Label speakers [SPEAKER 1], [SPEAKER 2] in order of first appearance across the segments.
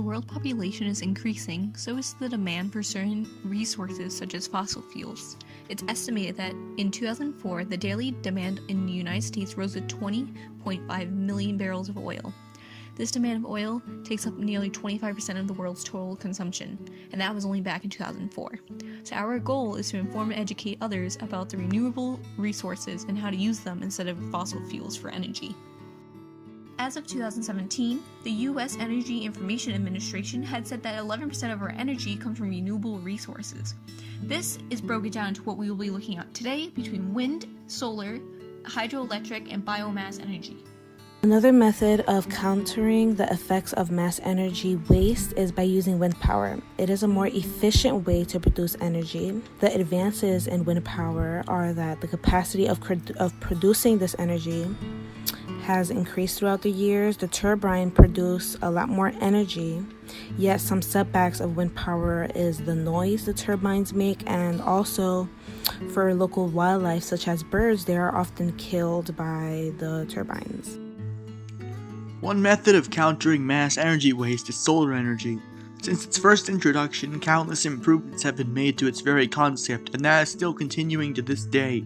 [SPEAKER 1] the world population is increasing, so is the demand for certain resources such as fossil fuels. It's estimated that in 2004, the daily demand in the United States rose to 20.5 million barrels of oil. This demand of oil takes up nearly 25% of the world's total consumption, and that was only back in 2004. So our goal is to inform and educate others about the renewable resources and how to use them instead of fossil fuels for energy. As of 2017, the U.S. Energy Information Administration had said that 11% of our energy comes from renewable resources. This is broken down into what we will be looking at today between wind, solar, hydroelectric, and biomass energy.
[SPEAKER 2] Another method of countering the effects of mass energy waste is by using wind power. It is a more efficient way to produce energy. The advances in wind power are that the capacity of producing this energy has increased throughout the years. The turbine produce a lot more energy, yet some setbacks of wind power is the noise the turbines make, and also for local wildlife such as birds, they are often killed by the turbines.
[SPEAKER 3] One method of countering mass energy waste is solar energy. Since its first introduction, countless improvements have been made to its very concept, and that is still continuing to this day.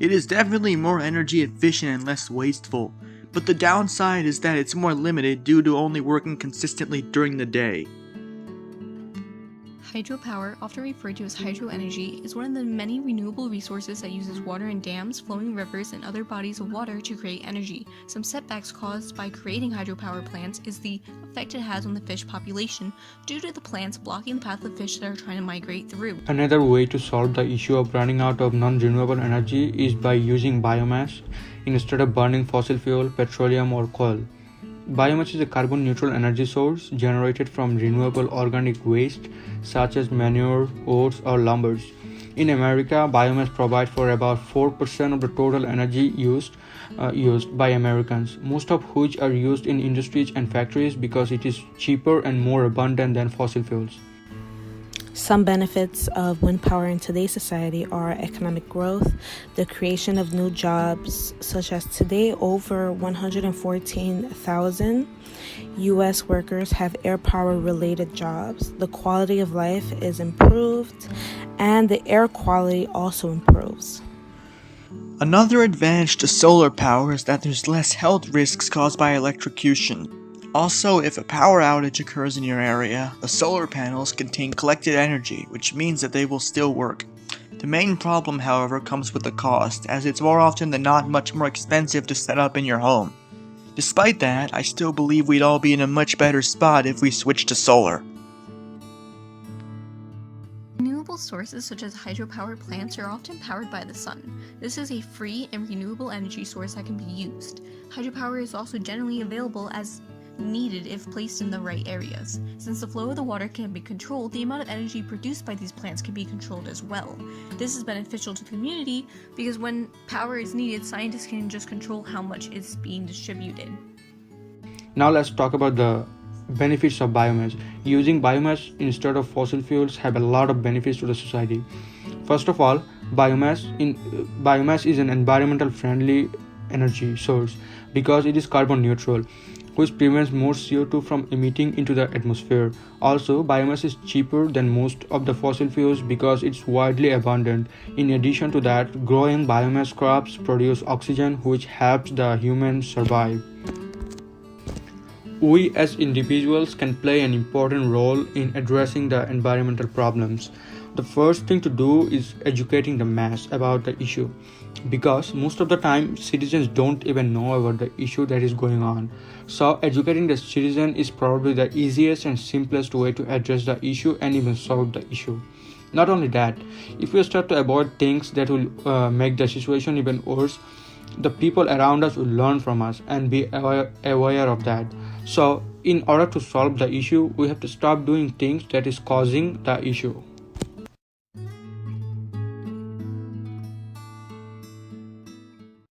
[SPEAKER 3] It is definitely more energy efficient and less wasteful, but the downside is that it's more limited due to only working consistently during the day.
[SPEAKER 1] Hydropower, often referred to as hydroenergy, is one of the many renewable resources that uses water in dams, flowing rivers, and other bodies of water to create energy. Some setbacks caused by creating hydropower plants is the effect it has on the fish population due to the plants blocking the path of fish that are trying to migrate through.
[SPEAKER 4] Another way to solve the issue of running out of non-renewable energy is by using biomass instead of burning fossil fuel, petroleum, or coal. Biomass is a carbon-neutral energy source generated from renewable organic waste such as manure, oats, or lumber. In America, biomass provides for about 4% of the total energy used by Americans, most of which are used in industries and factories because it is cheaper and more abundant than fossil fuels.
[SPEAKER 2] Some benefits of wind power in today's society are economic growth, the creation of new jobs, such as today over 114,000 U.S. workers have air power related jobs. The quality of life is improved, and the air quality also improves.
[SPEAKER 3] Another advantage to solar power is that there's less health risks caused by electrocution. Also, if a power outage occurs in your area, the solar panels contain collected energy, which means that they will still work. The main problem, however, comes with the cost, as it's more often than not much more expensive to set up in your home. Despite that, I still believe we'd all be in a much better spot if we switched to solar.
[SPEAKER 1] Renewable sources such as hydropower plants are often powered by the sun. This is a free and renewable energy source that can be used. Hydropower is also generally available as needed if placed in the right areas. Since the flow of the water can be controlled, the amount of energy produced by these plants can be controlled as well. This is beneficial to the community because when power is needed, scientists can just control how much is being distributed.
[SPEAKER 4] Now let's talk about the benefits of biomass. Using biomass instead of fossil fuels have a lot of benefits to the society. First of all, biomass is an environmental friendly energy source because it is carbon neutral, which prevents more CO2 from emitting into the atmosphere. Also, biomass is cheaper than most of the fossil fuels because it's widely abundant. In addition to that, growing biomass crops produce oxygen, which helps the humans survive. We as individuals can play an important role in addressing the environmental problems. The first thing to do is educating the mass about the issue, because most of the time citizens don't even know about the issue that is going on. So educating the citizen is probably the easiest and simplest way to address the issue and even solve the issue. Not only that, if we start to avoid things that will make the situation even worse, the people around us will learn from us and be aware of that. So in order to solve the issue, we have to stop doing things that is causing the issue.